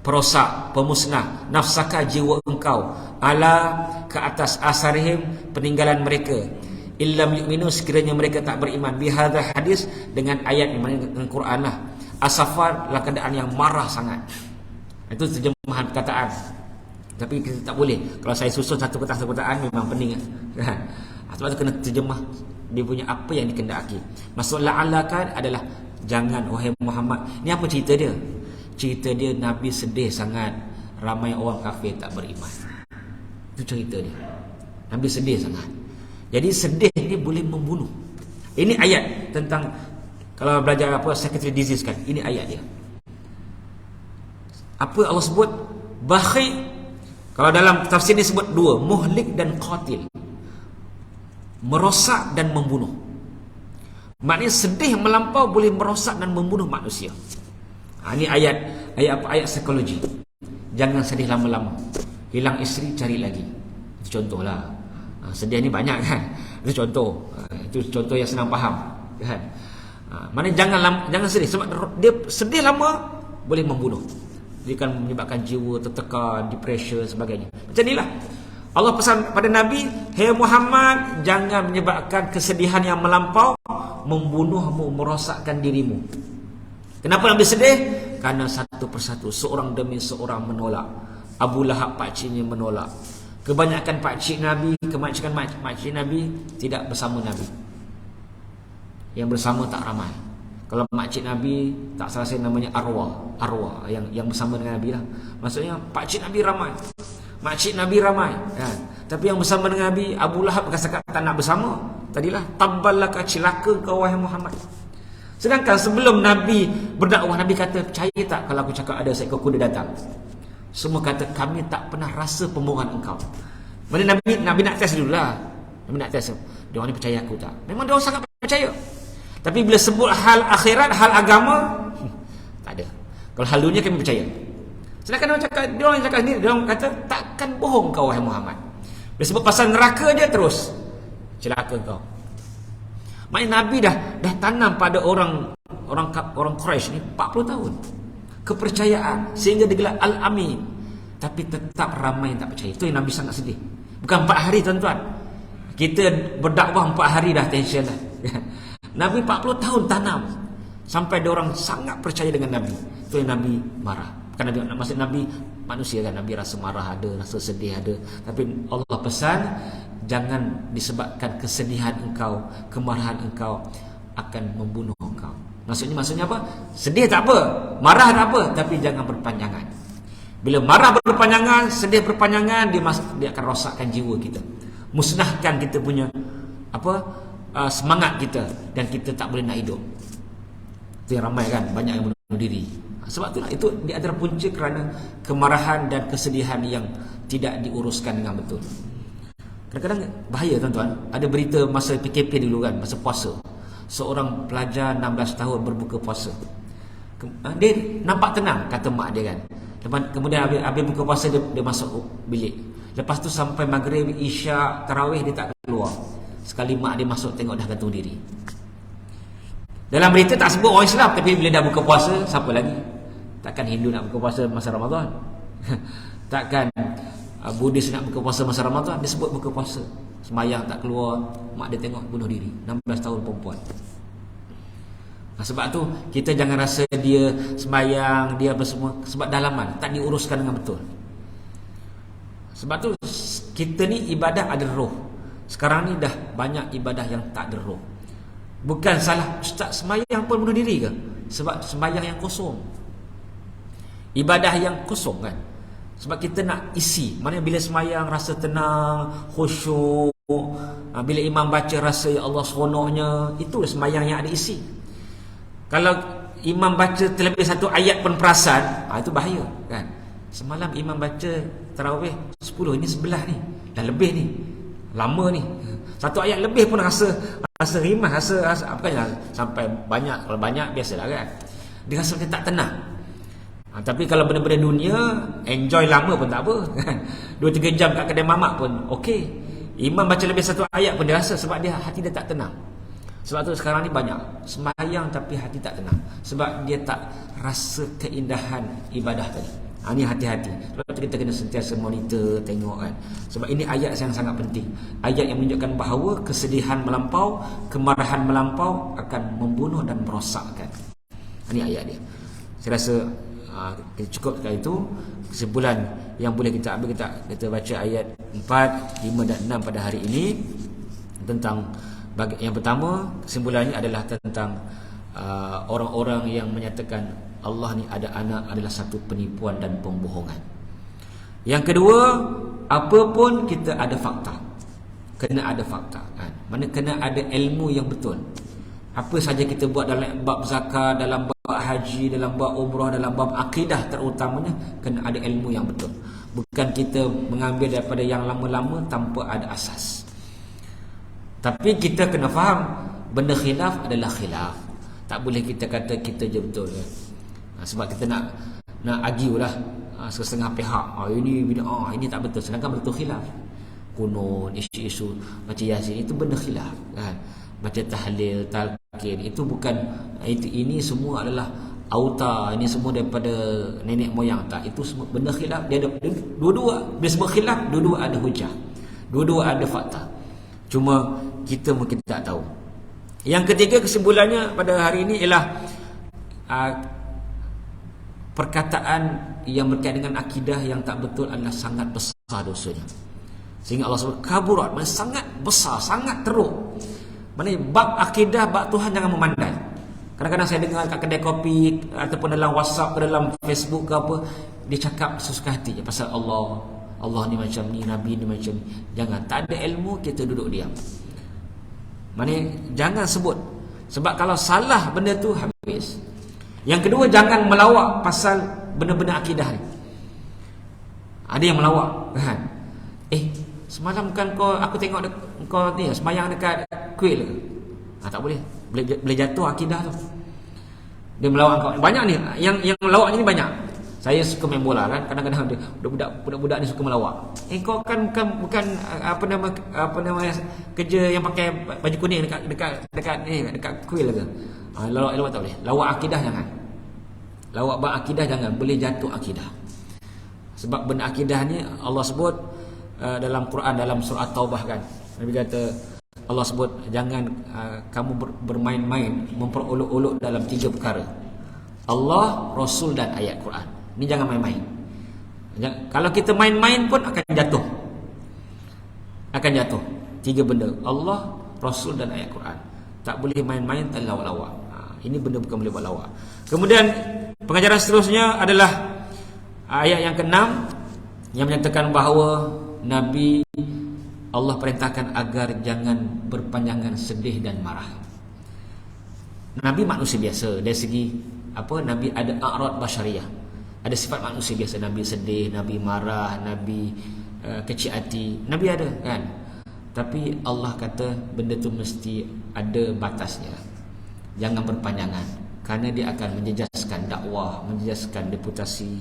perosak, pemusnah, nafsaka, jiwa engkau, ala, ke atas, asarihim, peninggalan mereka, illam yu'minu, sekiranya mereka tak beriman, bihadha hadis, dengan ayat yang dengan Quran lah, asafar, dalam keadaan yang marah sangat. Itu terjemahan perkataan. Tapi kita tak boleh, kalau saya susun satu perkataan memang pening kan. Sebab tu kena terjemah dia punya apa yang dikendaki. Maksud la'alla kan adalah Jangan wahai Muhammad. Ni apa cerita dia? Cerita dia Nabi sedih sangat ramai orang kafir tak beriman. Itu cerita dia. Nabi sedih sangat. Jadi sedih ni boleh membunuh. Ini ayat tentang, kalau belajar apa secondary disease kan, ini ayat dia. Apa Allah sebut? Bakhil. Kalau dalam tafsir ni sebut dua, muhlik dan qatil. Merosak dan membunuh. Maknanya sedih melampau boleh merosak dan membunuh manusia. Ini ayat apa? Ayat psikologi. Jangan sedih lama-lama. Hilang isteri, cari lagi. Itu contohlah. Sedih ni banyak kan. Itu contoh. Itu contoh yang senang faham kan. Maknanya jangan sedih, sebab dia sedih lama boleh membunuh. Dia akan menyebabkan jiwa tertekan, depression sebagainya. Macam inilah Allah pesan pada Nabi, "Hai Muhammad, jangan menyebabkan kesedihan yang melampau membunuhmu, merosakkan dirimu." Kenapa Nabi sedih? Karena satu persatu, seorang demi seorang menolak. Abu Lahab pakciknya menolak. Kebanyakan pakcik Nabi, kebanyakan makcik Nabi tidak bersama Nabi. Yang bersama tak ramai. Kalau makcik Nabi, tak salah saya namanya arwah yang bersama dengan Nabi lah. Maksudnya pakcik Nabi ramai, makcik Nabi ramai kan? Tapi yang bersama dengan Nabi, Abu Lahab kata tak nak bersama. Tadilah, tabballaka, celaka kau wahai Muhammad. Sedangkan sebelum Nabi berdakwah, Nabi kata, percaya tak kalau aku cakap ada seekor kuda datang? Semua kata, kami tak pernah rasa pembohongan engkau. Mana Nabi nak test dulu lah. Nabi nak test, dia orang ni percaya aku tak? Memang dia orang sangat percaya. Tapi bila sebut hal akhirat, hal agama, tak ada. Kalau hal dunia kami percaya. Sedangkan dia orang cakap sendiri, dia orang kata takkan bohong kau wahai Muhammad. Bila sebut pasal neraka dia terus celaka kau. Maknanya Nabi dah tanam pada orang Quraisy ni 40 tahun kepercayaan sehingga digelar Al-Amin. Tapi tetap ramai yang tak percaya. Itu yang Nabi sangat sedih. Bukan 4 hari tuan-tuan. Kita berdakwah 4 hari dah tension dah. Nabi 40 tahun tanam sampai ada orang sangat percaya dengan Nabi. Itu yang Nabi marah. Bukan Nabi, maksud Nabi manusia kan. Nabi rasa marah ada, rasa sedih ada. Tapi Allah pesan, jangan disebabkan kesedihan engkau, kemarahan engkau akan membunuh engkau. Maksudnya apa? Sedih tak apa, marah tak apa, tapi jangan berpanjangan. Bila marah berpanjangan, sedih berpanjangan, dia akan rosakkan jiwa kita, musnahkan kita punya semangat kita, dan kita tak boleh nak hidup. Itu yang ramai kan, banyak yang bunuh diri. Sebab itulah, itu di antara punca kerana kemarahan dan kesedihan yang tidak diuruskan dengan betul. Kadang-kadang bahaya tuan-tuan. Ada berita masa PKP dulu kan, masa puasa. Seorang pelajar 16 tahun berbuka puasa. Dia nampak tenang, kata mak dia kan. Kemudian habis buka puasa, dia masuk bilik. Lepas tu sampai maghrib, isyak, tarawih, dia tak keluar. Sekali mak dia masuk, tengok dah gantung diri. Dalam berita tak sebut orang Islam, tapi bila dah buka puasa, siapa lagi? Takkan Hindu nak buka puasa masa Ramadan? Takkan Buddhis nak buka puasa masa Ramadan? Dia sebut buka puasa. Semayang tak keluar, mak dia tengok bunuh diri. 16 tahun perempuan. Sebab tu kita jangan rasa dia semayang, dia apa semua, sebab dalaman tak diuruskan dengan betul. Sebab tu kita ni ibadah ada roh. Sekarang ni dah banyak ibadah yang tak ada roh. Bukan salah ustaz semayang pun bunuh diri ke? Sebab semayang yang kosong, ibadah yang kosong kan. Sebab kita nak isi. Maknanya bila semayang rasa tenang, khusyuk. Bila imam baca rasa ya Allah seronoknya. Itu semayang yang ada isi. Kalau imam baca terlebih satu ayat pun perasan, itu bahaya kan. Semalam imam baca tarawih 10, ini 11 ni, dah lebih ni, lama ni. Satu ayat lebih pun rasa rimah, rasa apa sampai banyak. Kalau banyak biasalah kan. Dia rasa dia tak tenang. Tapi kalau benda-benda dunia, enjoy lama pun tak apa kan. 2-3 jam kat kedai mamak pun okey. Imam baca lebih satu ayat pun dia rasa, sebab dia hati dia tak tenang. Sebab tu sekarang ni banyak sembahyang tapi hati tak tenang, sebab dia tak rasa keindahan ibadah tadi. Ini hati-hati. Sebab tu kita kena sentiasa monitor, tengok kan. Sebab ini ayat yang sangat penting. Ayat yang menunjukkan bahawa kesedihan melampau, kemarahan melampau akan membunuh dan merosakkan. Ini ayat dia. Saya rasa kita cukup sekali itu kesimpulan yang boleh kita ambil. Kita baca ayat 4, 5 dan 6 pada hari ini. Tentang yang pertama, kesimpulannya adalah tentang orang-orang yang menyatakan Allah ni ada anak adalah satu penipuan dan pembohongan. Yang kedua, apa pun kita ada fakta. Kena ada fakta kan? Mana kena ada ilmu yang betul. Apa saja kita buat dalam bab zakat, dalam bab haji, dalam bab umrah, dalam bab akidah terutamanya, kena ada ilmu yang betul. Bukan kita mengambil daripada yang lama-lama tanpa ada asas. Tapi kita kena faham, benda khilaf adalah khilaf. Tak boleh kita kata kita je betul kan? Sebab kita nak argue lah setengah pihak, ini bid'ah, ini tak betul, sedangkan betul khilaf. Kunun, isu-isu macam Yasin itu benda khilaf kan? Macam tahlil, talqin, itu bukan, ini semua adalah auta, ini semua daripada nenek moyang. Tak, itu semua benda khilaf. Dia ada dua-dua, bila sebut khilaf, dua-dua ada hujah, dua-dua ada fakta, cuma kita mungkin tak tahu. Yang ketiga, kesimpulannya pada hari ini ialah perkataan yang berkaitan dengan akidah yang tak betul adalah sangat besar dosanya. Sehingga Allah sebut kaburat, maksudnya sangat besar, sangat teruk. Maksudnya bab akidah, bab Tuhan jangan memandai. Kadang-kadang saya dengar kat kedai kopi ataupun dalam WhatsApp, dalam Facebook ke apa, dia cakap sesuka hati pasal Allah. Allah ni macam ni, Nabi ni macam ni. Jangan, tak ada ilmu kita duduk diam. Maksudnya jangan sebut. Sebab kalau salah benda tu habis. Yang kedua, jangan melawak pasal benda-benda akidah ni. Ada yang melawak kan? Semalam kan aku tengok kau ni sembahyang dekat kuil ke? Tak boleh. Boleh jatuh akidah tu. Dia melawak kau. Banyak ni yang melawak ni banyak. Saya suka main bola kan. Kadang-kadang budak-budak ni suka melawak. Kau kan bukan apa nama kerja yang pakai baju kuning dekat kuil ke? Lawak tak boleh. Lawak akidah jangan. Lawak bab akidah jangan. Boleh jatuh akidah. Sebab benda akidah ni Allah sebut dalam Quran, dalam surah Taubah kan. Nabi kata, Allah sebut jangan kamu bermain-main, memperolok-olok dalam 3 perkara. Allah, Rasul dan ayat Quran. Ini jangan main-main. Kalau kita main-main pun akan jatuh. Akan jatuh. 3 benda. Allah, Rasul dan ayat Quran. Tak boleh main-main, tak lawak-lawak. Ini benda bukan boleh buat lawak. Kemudian pengajaran seterusnya adalah ayat yang ke-6 yang menyatakan bahawa Nabi Allah perintahkan agar jangan berpanjangan sedih dan marah. Nabi manusia biasa dari segi apa? Nabi ada a'rad basyariah. Ada sifat manusia biasa. Nabi sedih, Nabi marah, Nabi kecil hati. Nabi ada kan? Tapi Allah kata benda tu mesti ada batasnya. Jangan berpanjangan, kerana dia akan menjejaskan dakwah, menjejaskan reputasi.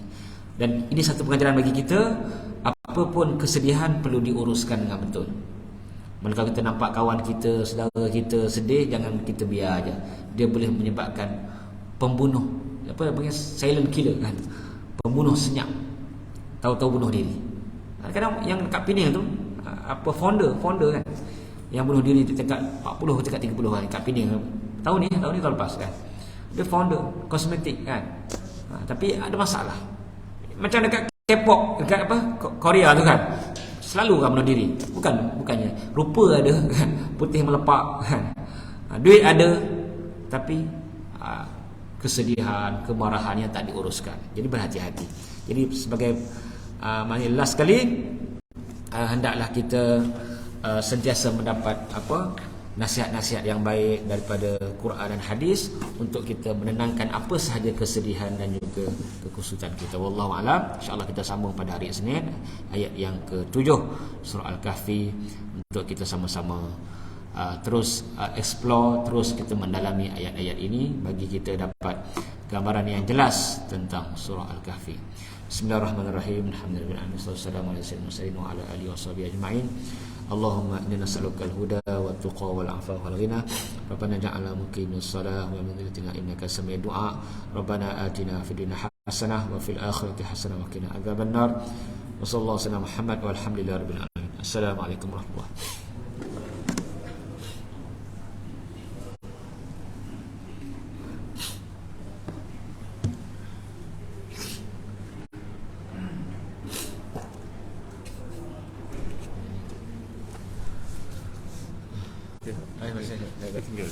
Dan ini satu pengajaran bagi kita. Apapun kesedihan perlu diuruskan dengan betul. Kalau kita nampak kawan kita, saudara kita sedih, jangan kita biar aja. Dia boleh menyebabkan pembunuh, apa panggil silent killer kan. Pembunuh senyap. Tahu-tahu bunuh diri. Kadang yang dekat Penang tu apa founder kan. Yang bunuh diri dekat 40 dekat 30 kan dekat Penang. Tahun ni tahun lepas kan. Dia founder kosmetik kan. Tapi ada masalah. Macam dekat K-pop, dekat apa Korea tu kan, selalu kan bunuh diri. Bukannya rupa ada kan, putih melepak kan, duit ada, tapi kesedihan, kemarahannya tak diuruskan. Jadi berhati-hati. Jadi sebagai last kali, hendaklah kita sentiasa mendapat apa nasihat-nasihat yang baik daripada Quran dan hadis untuk kita menenangkan apa sahaja kesedihan dan juga kekusutan kita. Wallahu a'lam. Insya-Allah kita sambung pada hari Isnin ayat yang ke-7 surah Al-Kahfi untuk kita sama-sama terus explore, terus kita mendalami ayat-ayat ini bagi kita dapat gambaran yang jelas tentang surah Al-Kahfi. Bismillahirrahmanirrahim. Alhamdulillah wassalamu ala sayyidina wa ala alihi washabihi ajma'in. Allahumma inna nas'aluka al-huda wa tuqa wal afa wal ghina. Rabbana ja'alna muqimis salah wa min dzikritina innaka sami'ud du'a. Rabbana atina fid dunya hasanah wa fil akhirati hasanah wa qina adzabannar. Wa sallallahu alaihi Muhammad walhamdulillahirabbil alamin. Assalamualaikum warahmatullahi wabarakatuh. Saya tinggal.